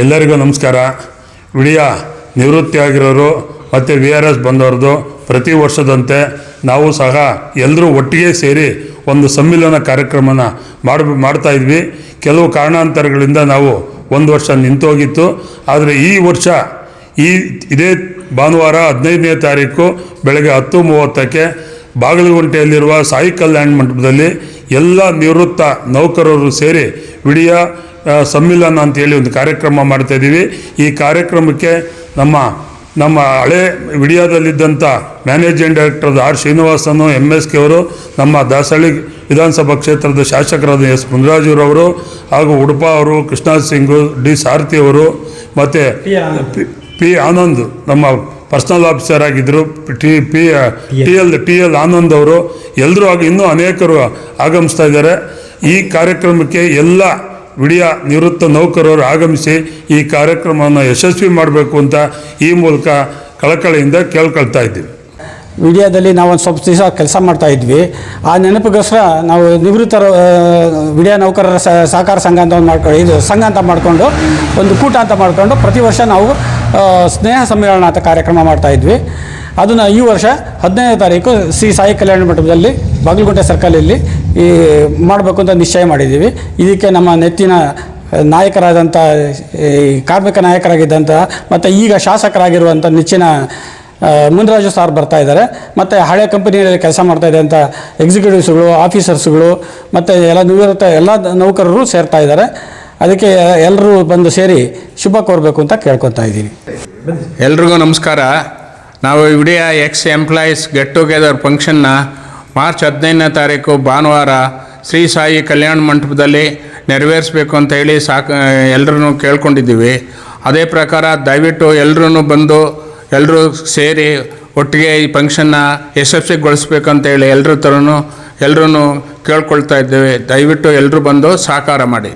ಎಲ್ಲರಿಗೂ ನಮಸ್ಕಾರ. ವಿಡಿಯ ನಿವೃತ್ತಿಯಾಗಿರೋರು ಮತ್ತು VRS ಬಂದವ್ರದ್ದು ಪ್ರತಿ ವರ್ಷದಂತೆ ನಾವು ಸಹ ಎಲ್ಲರೂ ಒಟ್ಟಿಗೆ ಸೇರಿ ಒಂದು ಸಮ್ಮಿಲನ ಕಾರ್ಯಕ್ರಮನ ಮಾಡ್ತಾಯಿದ್ವಿ. ಕೆಲವು ಕಾರಣಾಂತರಗಳಿಂದ ನಾವು ಒಂದು ವರ್ಷ ನಿಂತೋಗಿತ್ತು. ಆದರೆ ಈ ವರ್ಷ ಇದೇ ಭಾನುವಾರ 15ನೇ ತಾರೀಕು ಬೆಳಗ್ಗೆ 10:30ಕ್ಕೆ ಬಾಗಲಗುಂಟೆಯಲ್ಲಿರುವ ಸಾಯಿ ಕಲ್ಯಾಣ ಮಂಟಪದಲ್ಲಿ ಎಲ್ಲ ನಿವೃತ್ತ ನೌಕರರು ಸೇರಿ ವಿಡಿಯ ಸಮ್ಮಿಲನ ಅಂತೇಳಿ ಒಂದು ಕಾರ್ಯಕ್ರಮ ಮಾಡ್ತಾಯಿದ್ದೀವಿ. ಈ ಕಾರ್ಯಕ್ರಮಕ್ಕೆ ನಮ್ಮ ಹಳೆ ವಿಡಿಯಾದಲ್ಲಿದ್ದಂಥ ಮ್ಯಾನೇಜಿಂಗ್ ಡೈರೆಕ್ಟರ್ ಆರ್ ಶ್ರೀನಿವಾಸನು MSK ಅವರು, ನಮ್ಮ ದಾಸಹಳ್ಳಿ ವಿಧಾನಸಭಾ ಕ್ಷೇತ್ರದ ಶಾಸಕರಾದ S ಮುನಿರಾಜುರವರು ಹಾಗೂ ಉಡುಪ ಅವರು, ಕೃಷ್ಣ ಸಿಂಗು, D ಸಾರಥಿ ಅವರು, ಮತ್ತು ಪಿ ಆನಂದ್ ನಮ್ಮ ಪರ್ಸನಲ್ ಆಫೀಸರ್ ಆಗಿದ್ದರು, TL ಆನಂದ್ ಅವರು ಎಲ್ಲರೂ ಆಗಿ ಇನ್ನೂ ಅನೇಕರು ಆಗಮಿಸ್ತಾ ಇದ್ದಾರೆ. ಈ ಕಾರ್ಯಕ್ರಮಕ್ಕೆ ಎಲ್ಲ ವಿಡಿಯ ನಿವೃತ್ತ ನೌಕರರು ಆಗಮಿಸಿ ಈ ಕಾರ್ಯಕ್ರಮವನ್ನು ಯಶಸ್ವಿ ಮಾಡಬೇಕು ಅಂತ ಈ ಮೂಲಕ ಕಳಕಳಿಯಿಂದ ಕೇಳ್ಕೊಳ್ತಾ ಇದ್ದೀವಿ. ವಿಡಿಯಾದಲ್ಲಿ ನಾವು ಒಂದು ಸ್ವಲ್ಪ ದಿವಸ ಕೆಲಸ ಮಾಡ್ತಾಯಿದ್ವಿ. ಆ ನೆನಪಿಗೋಸ್ಕರ ನಾವು ನಿವೃತ್ತರ ವಿಡಿಯೋ ನೌಕರರ ಸಹಕಾರ ಸಂಘ ಅಂತ ಒಂದು ಮಾಡ್ಕೊಂಡು, ಇದು ಸಂಘ ಅಂತ ಮಾಡಿಕೊಂಡು ಒಂದು ಕೂಟ ಅಂತ ಮಾಡಿಕೊಂಡು ಪ್ರತಿ ವರ್ಷ ನಾವು ಸ್ನೇಹ ಸಮ್ಮೇಳನ ಅಂತ ಕಾರ್ಯಕ್ರಮ ಮಾಡ್ತಾಯಿದ್ವಿ. ಅದನ್ನು ಈ ವರ್ಷ 15ನೇ ತಾರೀಕು ಶ್ರೀ ಸಾಯಿ ಕಲ್ಯಾಣ ಮಂಟಪದಲ್ಲಿ ಬಾಗಲಗುಂಟೆ ಸರ್ಕಲಲ್ಲಿ ಮಾಡಬೇಕು ಅಂತ ನಿಶ್ಚಯ ಮಾಡಿದ್ದೀವಿ. ಇದಕ್ಕೆ ನಮ್ಮ ನೆಚ್ಚಿನ ನಾಯಕರಾದಂಥ ಕಾರ್ಮಿಕ ನಾಯಕರಾಗಿದ್ದಂಥ ಮತ್ತು ಈಗ ಶಾಸಕರಾಗಿರುವಂಥ ನೆಚ್ಚಿನ ಮುನಿರಾಜು ಸಾರ್ ಬರ್ತಾ ಇದ್ದಾರೆ. ಮತ್ತು ಹಳೆ ಕಂಪನಿಯಲ್ಲಿ ಕೆಲಸ ಮಾಡ್ತಾ ಇದ್ದಂಥ ಎಕ್ಸಿಕ್ಯೂಟಿವ್ಸ್ಗಳು, ಆಫೀಸರ್ಸ್ಗಳು ಮತ್ತು ಎಲ್ಲ ನೌಕರರು ಸೇರ್ತಾ ಇದ್ದಾರೆ. ಅದಕ್ಕೆ ಎಲ್ಲರೂ ಬಂದು ಸೇರಿ ಶುಭ ಕೋರಬೇಕು ಅಂತ ಕೇಳ್ಕೊತಾ ಇದ್ದೀನಿ. ಎಲ್ರಿಗೂ ನಮಸ್ಕಾರ. ನಾವು ವಿಡಿಯ ಎಂಪ್ಲಾಯೀಸ್ ಗೆಟ್ ಟುಗೆದರ್ ಫಂಕ್ಷನ್ನ ಮಾರ್ಚ್ 15ನೇ ತಾರೀಕು ಭಾನುವಾರ ಶ್ರೀ ಸಾಯಿ ಕಲ್ಯಾಣ ಮಂಟಪದಲ್ಲಿ ನೆರವೇರಿಸಬೇಕು ಅಂತ ಹೇಳಿ ಎಲ್ಲರೂ ಕೇಳ್ಕೊಂಡಿದ್ದೀವಿ. ಅದೇ ಪ್ರಕಾರ ದಯವಿಟ್ಟು ಎಲ್ಲರೂ ಬಂದು ಎಲ್ಲರೂ ಸೇರಿ ಒಟ್ಟಿಗೆ ಈ ಫಂಕ್ಷನ್ನ ಯಶಸ್ವಿಗೊಳಿಸ್ಬೇಕಂತೇಳಿ ಎಲ್ಲರೂ ಕೇಳ್ಕೊಳ್ತಾ ಇದ್ದೇವೆ. ದಯವಿಟ್ಟು ಎಲ್ಲರೂ ಬಂದು ಸಹಕಾರ ಮಾಡಿ.